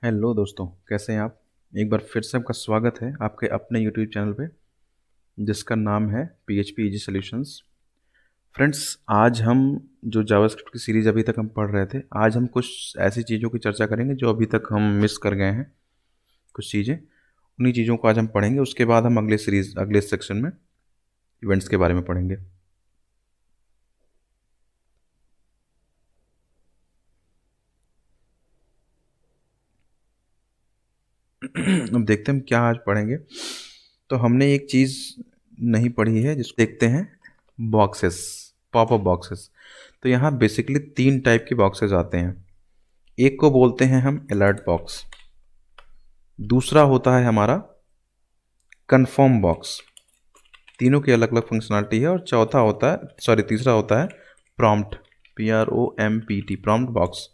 Hello दोस्तों, कैसे हैं आप। एक बार फिर से आपका स्वागत है आपके अपने यूट्यूब चैनल पे, जिसका नाम है PHP इजी सॉल्यूशंस। फ्रेंड्स, आज हम जो जावास्क्रिप्ट की सीरीज़ अभी तक हम पढ़ रहे थे, आज हम कुछ ऐसी चीज़ों की चर्चा करेंगे जो अभी तक हम मिस कर गए हैं। कुछ चीज़ें, उन्हीं चीज़ों को आज हम पढ़ेंगे। उसके बाद हम अगले सेक्शन में इवेंट्स के बारे में पढ़ेंगे। अब देखते हैं हम क्या आज पढ़ेंगे। तो हमने एक चीज़ नहीं पढ़ी है, जिसको देखते हैं, बॉक्सेस, पॉपअप बॉक्सेस। तो यहाँ बेसिकली 3 टाइप के बॉक्सेस आते हैं। एक को बोलते हैं हम अलर्ट बॉक्स, दूसरा होता है हमारा कन्फर्म बॉक्स। तीनों की अलग अलग फंक्शनलिटी है। और चौथा होता है, तीसरा होता है प्रॉम्प्ट, PROMPT, प्रॉम्प्ट बॉक्स।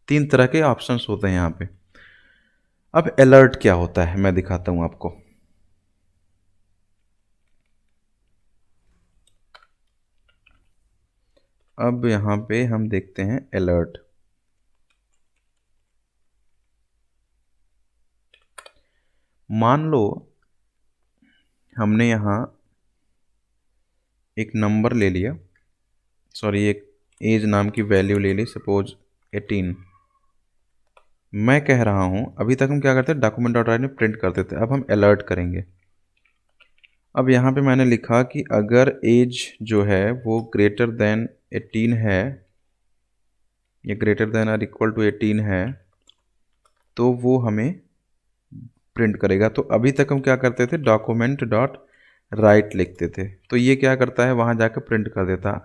3 तरह के ऑप्शंस होते हैं यहाँ पे। अब अलर्ट क्या होता है मैं दिखाता हूँ आपको। अब यहाँ पे हम देखते हैं अलर्ट। मान लो हमने यहाँ एक नंबर ले लिया, एक एज नाम की वैल्यू ले ली, सपोज 18। मैं कह रहा हूँ, अभी तक हम क्या करते हैं, डॉक्यूमेंट डॉट राइट में प्रिंट करते थे, अब हम अलर्ट करेंगे। अब यहाँ पे मैंने लिखा कि अगर एज जो है वो ग्रेटर देन 18 है, या ग्रेटर देन और इक्वल टू 18 है, तो वो हमें प्रिंट करेगा। तो अभी तक हम क्या करते थे, डॉक्यूमेंट डॉट राइट लिखते थे, तो ये क्या करता है, वहाँ जाकर प्रिंट कर देता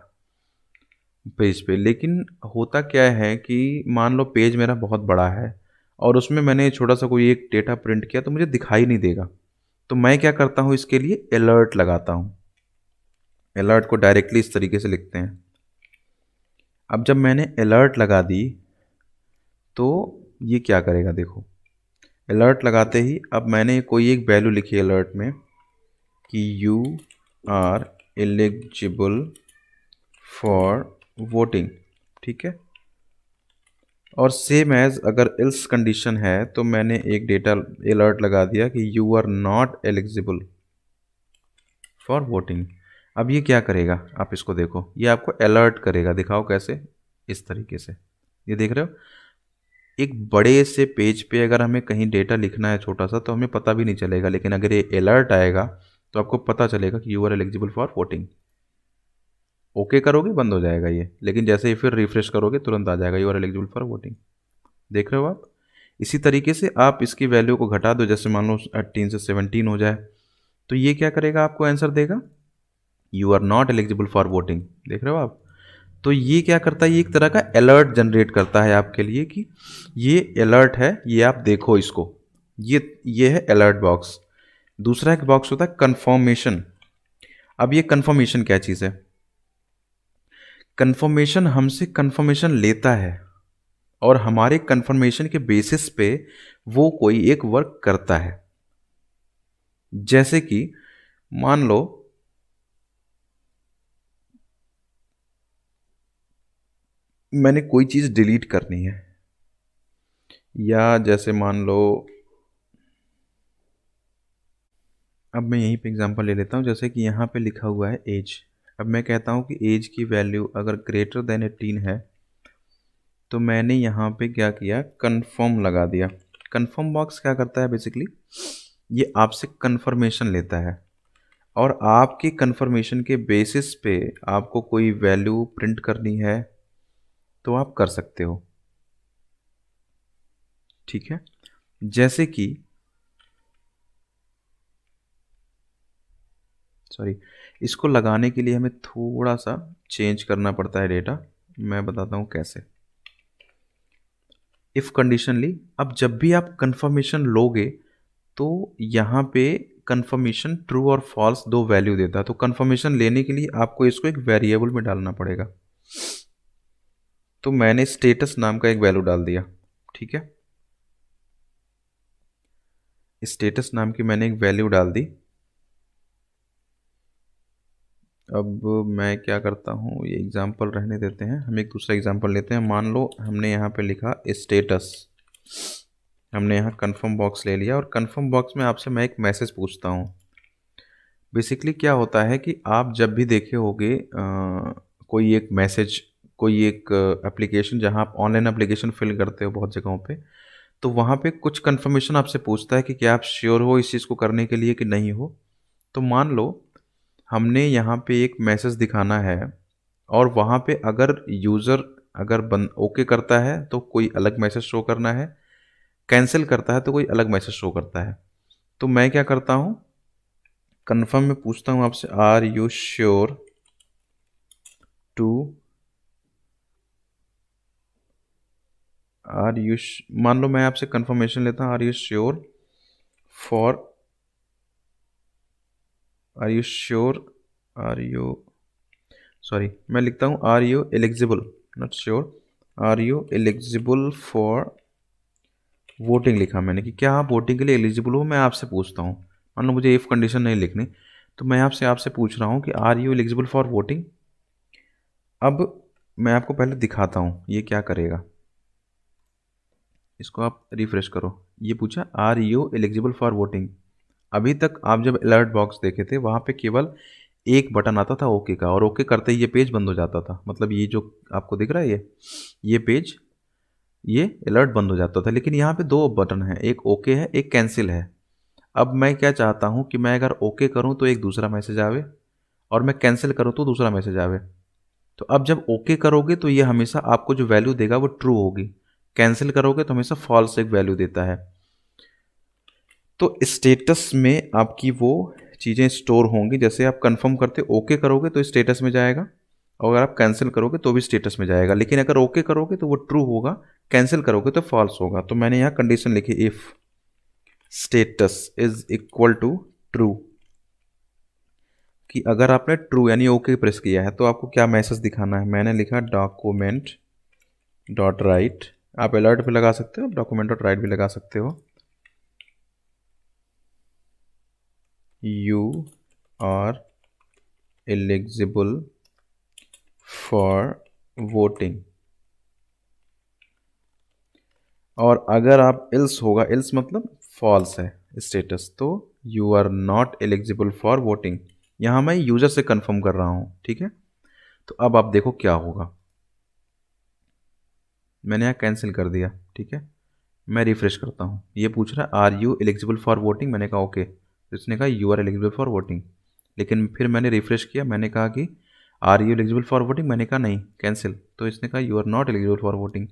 पेज पे। लेकिन होता क्या है कि मान लो पेज मेरा बहुत बड़ा है और उसमें मैंने छोटा सा कोई एक डेटा प्रिंट किया, तो मुझे दिखाई नहीं देगा। तो मैं क्या करता हूँ, इसके लिए अलर्ट लगाता हूँ। अलर्ट को डायरेक्टली इस तरीके से लिखते हैं। अब जब मैंने अलर्ट लगा दी, तो ये क्या करेगा, देखो। अलर्ट लगाते ही अब मैंने कोई एक वैल्यू लिखी अलर्ट में कि you are eligible for voting, ठीक है। और सेम एज अगर इल्स कंडीशन है, तो मैंने एक डेटा अलर्ट लगा दिया कि you are not eligible for voting. अब ये क्या करेगा, आप इसको देखो, ये आपको अलर्ट करेगा। दिखाओ कैसे, इस तरीके से। ये देख रहे हो, एक बड़े से पेज पे अगर हमें कहीं डेटा लिखना है छोटा सा, तो हमें पता भी नहीं चलेगा। लेकिन अगर ये अलर्ट आएगा तो आपको पता चलेगा कि you are eligible for voting. Okay करोगे बंद हो जाएगा ये, लेकिन जैसे ही फिर रिफ्रेश करोगे तुरंत आ जाएगा you are eligible for voting. देख रहे हो आप। इसी तरीके से आप इसकी वैल्यू को घटा दो, जैसे मान लो 18 से 17 हो जाए, तो ये क्या करेगा, आपको आंसर देगा you are not eligible for voting. देख रहे हो आप। तो ये क्या करता है, ये एक तरह का अलर्ट जनरेट करता है आपके लिए कि ये अलर्ट है, ये आप देखो इसको। ये है अलर्ट बॉक्स। दूसरा एक बॉक्स होता है कंफर्मेशन। अब ये कंफर्मेशन क्या चीज़ है, कंफर्मेशन हमसे कंफर्मेशन लेता है और हमारे कंफर्मेशन के बेसिस पे वो कोई एक वर्क करता है। जैसे कि मान लो मैंने कोई चीज़ डिलीट करनी है, या जैसे मान लो, अब मैं यहीं पे एग्जांपल ले लेता हूँ। जैसे कि यहाँ पे लिखा हुआ है एज। अब मैं कहता हूँ कि एज की वैल्यू अगर ग्रेटर देन 18 है, तो मैंने यहाँ पे क्या किया, कन्फर्म लगा दिया। कन्फर्म बॉक्स क्या करता है बेसिकली, ये आपसे कन्फर्मेशन लेता है और आपके कन्फर्मेशन के बेसिस पे आपको कोई वैल्यू प्रिंट करनी है तो आप कर सकते हो, ठीक है। जैसे कि इसको लगाने के लिए हमें थोड़ा सा चेंज करना पड़ता है डेटा। मैं बताता हूँ कैसे। इफ़ कंडीशनली, अब जब भी आप कंफर्मेशन लोगे, तो यहाँ पे कंफर्मेशन ट्रू और फॉल्स दो वैल्यू देता है। तो कंफर्मेशन लेने के लिए आपको इसको एक वेरिएबल में डालना पड़ेगा। तो मैंने स्टेटस नाम का एक वैल्यू डाल दिया, ठीक है। स्टेटस नाम की मैंने एक वैल्यू डाल दी। अब मैं क्या करता हूँ, ये एग्जांपल रहने देते हैं, हम एक दूसरा एग्जांपल लेते हैं। मान लो हमने यहाँ पे लिखा स्टेटस, हमने यहाँ कन्फर्म बॉक्स ले लिया और कन्फर्म बॉक्स में आपसे मैं एक मैसेज पूछता हूँ। बेसिकली क्या होता है कि आप जब भी देखे होंगे कोई एक मैसेज, कोई एक एप्लीकेशन जहाँ आप ऑनलाइन एप्लीकेशन फिल करते हो बहुत जगहों पे, तो वहाँ पे कुछ कन्फर्मेशन आपसे पूछता है कि क्या आप श्योर हो इस चीज़ को करने के लिए कि नहीं हो। तो मान लो हमने यहाँ पे एक मैसेज दिखाना है और वहाँ पे अगर यूज़र अगर बन ओके करता है तो कोई अलग मैसेज शो करना है, कैंसिल करता है तो कोई अलग मैसेज शो करता है। तो मैं क्या करता हूँ, कन्फर्म में पूछता हूँ आपसे, आर यू श्योर टू, मान लो मैं आपसे कंफर्मेशन लेता हूँ, are you sure for, are you sure, are you, sorry मैं लिखता हूँ are you eligible, not sure, are you eligible for voting लिखा मैंने कि क्या आप वोटिंग के लिए एलिजिबल हो, मैं आपसे पूछता हूँ। मान लो मुझे इफ़ कंडीशन नहीं लिखनी, तो मैं आपसे आपसे पूछ रहा हूँ कि are you eligible for voting. अब मैं आपको पहले दिखाता हूँ ये क्या करेगा। इसको आप रिफ्रेश करो, ये पूछा are you eligible for voting. अभी तक आप जब अलर्ट बॉक्स देखे थे वहाँ पे केवल एक बटन आता था ओके का, और ओके करते ही ये पेज बंद हो जाता था। मतलब ये जो आपको दिख रहा है ये पेज, ये अलर्ट बंद हो जाता था। लेकिन यहाँ पे दो बटन हैं, एक ओके है एक कैंसिल है। अब मैं क्या चाहता हूँ कि मैं अगर ओके करूँ तो एक दूसरा मैसेज आवे और मैं कैंसिल करूँ तो दूसरा मैसेज आवे। तो अब जब ओके करोगे तो ये हमेशा आपको जो वैल्यू देगा वो ट्रू होगी, कैंसिल करोगे तो हमेशा फॉल्स एक वैल्यू देता है। तो स्टेटस में आपकी वो चीज़ें स्टोर होंगी, जैसे आप कंफर्म करते ओके करोगे तो स्टेटस में जाएगा, और अगर आप कैंसिल करोगे तो भी स्टेटस में जाएगा। लेकिन अगर ओके करोगे तो वो ट्रू होगा, कैंसिल करोगे तो फॉल्स होगा। तो मैंने यहाँ कंडीशन लिखी, if status is equal to true, कि अगर आपने ट्रू यानी ओके प्रेस किया है तो आपको क्या मैसेज दिखाना है। मैंने लिखा डॉक्यूमेंट डॉट राइट, आप अलर्ट भी लगा सकते हो, डॉक्यूमेंट डॉट राइट भी लगा सकते हो, you are eligible for voting. और अगर आप इल्स होगा, इल्स मतलब फॉल्स है स्टेटस, तो you are not eligible for voting. यहाँ मैं यूज़र से कंफर्म कर रहा हूँ, ठीक है। तो अब आप देखो क्या होगा, मैंने यहाँ कैंसिल कर दिया, ठीक है। मैं रिफ्रेश करता हूँ, ये पूछ रहा है are you eligible for voting, मैंने कहा ओके, तो इसने कहा you are eligible for voting. लेकिन फिर मैंने रिफ्रेश किया, मैंने कहा कि are you eligible for voting, मैंने कहा नहीं कैंसिल, तो इसने कहा you are not eligible for voting.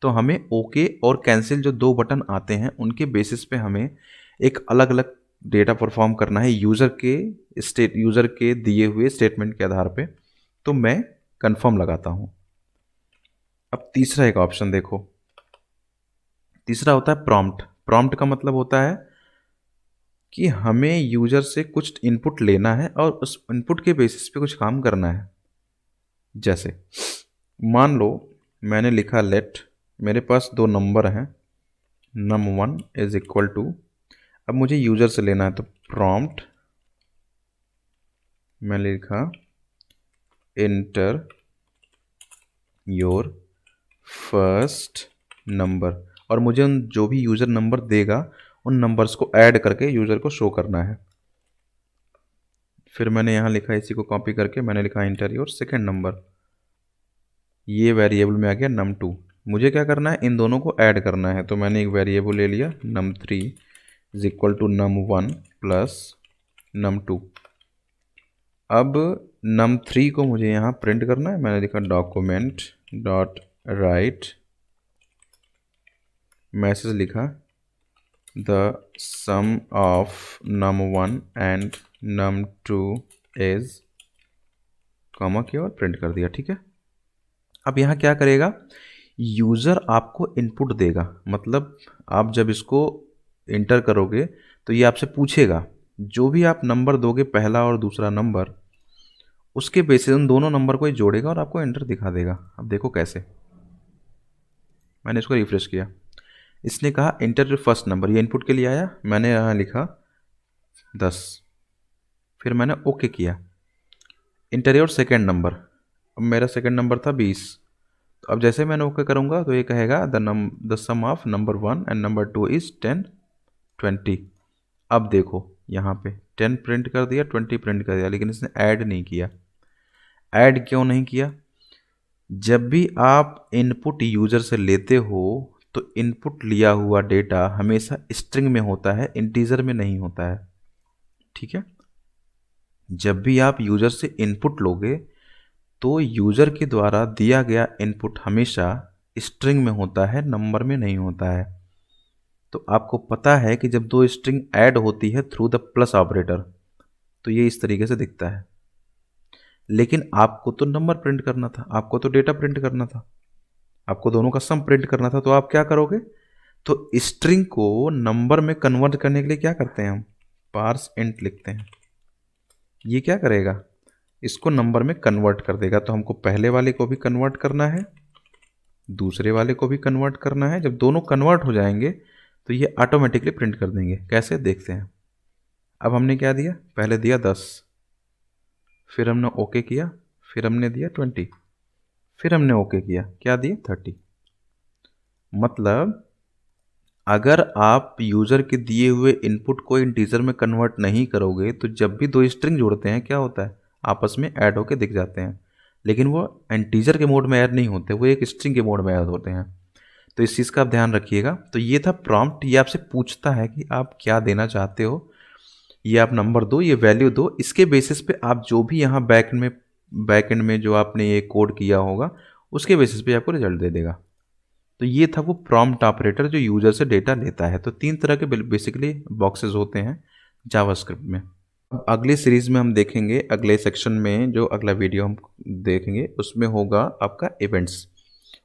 तो हमें ओके और कैंसिल जो दो बटन आते हैं उनके बेसिस पे हमें एक अलग अलग डेटा परफॉर्म करना है यूज़र के दिए हुए स्टेटमेंट के आधार पे। तो मैं कंफर्म लगाता हूँ। अब तीसरा एक ऑप्शन देखो, तीसरा होता है प्रॉम्प्ट। प्रॉम्प्ट का मतलब होता है कि हमें यूज़र से कुछ इनपुट लेना है और उस इनपुट के बेसिस पे कुछ काम करना है। जैसे मान लो मैंने लिखा लेट, मेरे पास दो नंबर हैं, num1 इज इक्वल टू, अब मुझे यूज़र से लेना है तो प्रॉम्प्ट मैंने लिखा इंटर योर फर्स्ट नंबर, और मुझे उन जो भी यूज़र नंबर देगा उन नंबर्स को ऐड करके यूज़र को शो करना है। फिर मैंने यहाँ लिखा, इसी को कॉपी करके मैंने लिखा इंटर योर सेकेंड नंबर, ये वेरिएबल में आ गया num2। मुझे क्या करना है, इन दोनों को ऐड करना है। तो मैंने एक वेरिएबल ले लिया num3 is equal to num1 plus num2। अब num3 को मुझे यहाँ प्रिंट करना है, मैंने लिखा डॉक्यूमेंट डॉट राइट, मैसेज लिखा the sum of num1 and num2 is, comma किया और प्रिंट कर दिया, ठीक है। अब यहाँ क्या करेगा, यूज़र आपको इनपुट देगा, मतलब आप जब इसको इंटर करोगे तो ये आपसे पूछेगा, जो भी आप नंबर दोगे पहला और दूसरा नंबर, उसके बेसिस उन दोनों नंबर को ही जोड़ेगा और आपको एंटर दिखा देगा। अब देखो कैसे, मैंने इसको रिफ्रेश किया, इसने कहा इंटर योर फर्स्ट नंबर, ये इनपुट के लिए आया, मैंने यहाँ लिखा 10, फिर मैंने ओके किया। इंटर योर सेकेंड नंबर, अब मेरा सेकेंड नंबर था 20, तो अब जैसे मैंने ओके करूँगा तो ये कहेगा the sum of number 1 and number 2 is 10 20। अब देखो यहाँ पे 10 प्रिंट कर दिया, 20 प्रिंट कर दिया, लेकिन इसने ऐड नहीं किया। ऐड क्यों नहीं किया? जब भी आप इनपुट यूज़र से लेते हो तो इनपुट लिया हुआ डेटा हमेशा स्ट्रिंग में होता है, इंटीजर में नहीं होता है। ठीक है, जब भी आप यूज़र से इनपुट लोगे तो यूज़र के द्वारा दिया गया इनपुट हमेशा स्ट्रिंग में होता है, नंबर में नहीं होता है। तो आपको पता है कि जब दो स्ट्रिंग ऐड होती है थ्रू द प्लस ऑपरेटर तो ये इस तरीके से दिखता है। लेकिन आपको तो नंबर प्रिंट करना था, आपको तो डेटा प्रिंट करना था, आपको दोनों का सम प्रिंट करना था। तो आप क्या करोगे? तो स्ट्रिंग को नंबर में कन्वर्ट करने के लिए क्या करते हैं हम? पार्स इंट लिखते हैं। ये क्या करेगा? इसको नंबर में कन्वर्ट कर देगा। तो हमको पहले वाले को भी कन्वर्ट करना है, दूसरे वाले को भी कन्वर्ट करना है। जब दोनों कन्वर्ट हो जाएंगे तो ये ऑटोमेटिकली प्रिंट कर देंगे। कैसे, देखते हैं। अब हमने क्या दिया? पहले दिया 10, फिर हमने ओके किया, फिर हमने दिया 20, फिर हमने ओके किया, क्या दिया? 30। मतलब अगर आप यूज़र के दिए हुए इनपुट को इंटीजर में कन्वर्ट नहीं करोगे तो जब भी दो स्ट्रिंग जोड़ते हैं क्या होता है? आपस में ऐड होके दिख जाते हैं, लेकिन वो इंटीजर के मोड में ऐड नहीं होते, वो एक स्ट्रिंग के मोड में ऐड होते हैं। तो इस चीज़ का आप ध्यान रखिएगा। तो ये था प्रॉम्प्ट। ये आपसे पूछता है कि आप क्या देना चाहते हो, ये आप नंबर दो, ये वैल्यू दो। इसके बेसिस पे आप जो भी यहाँ बैक एंड में जो आपने ये कोड किया होगा उसके बेसिस पे आपको रिजल्ट दे देगा। तो ये था वो प्रॉम्प्ट ऑपरेटर जो यूजर से डेटा लेता है। तो 3 तरह के बेसिकली बॉक्सेस होते हैं जावास्क्रिप्ट में। अब अगली सीरीज में हम देखेंगे, अगले सेक्शन में जो अगला वीडियो हम देखेंगे उसमें होगा आपका इवेंट्स।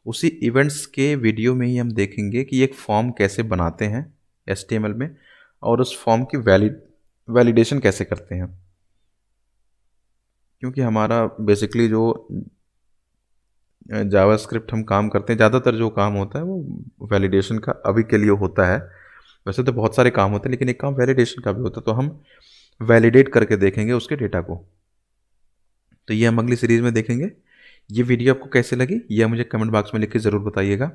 उसी इवेंट्स के वीडियो में ही हम देखेंगे कि एक फॉर्म कैसे बनाते हैं HTML में और उस फॉर्म की वैलिडेशन कैसे करते हैं। क्योंकि हमारा बेसिकली जो जावास्क्रिप्ट हम काम करते हैं, ज़्यादातर जो काम होता है वो वैलिडेशन का अभी के लिए होता है। वैसे तो बहुत सारे काम होते हैं लेकिन एक काम वैलिडेशन का भी होता है। तो हम वैलिडेट करके देखेंगे उसके डेटा को। तो ये हम अगली सीरीज़ में देखेंगे। ये वीडियो आपको कैसे लगी यह मुझे कमेंट बॉक्स में लिख के ज़रूर बताइएगा।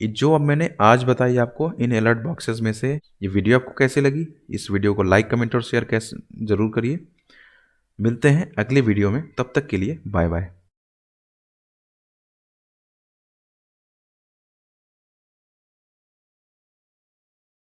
जो अब मैंने आज बताई आपको इन अलर्ट बॉक्सेस में से, ये वीडियो आपको कैसे लगी? इस वीडियो को लाइक, कमेंट और शेयर कैसे ज़रूर करिए। मिलते हैं अगले वीडियो में, तब तक के लिए बाय बाय।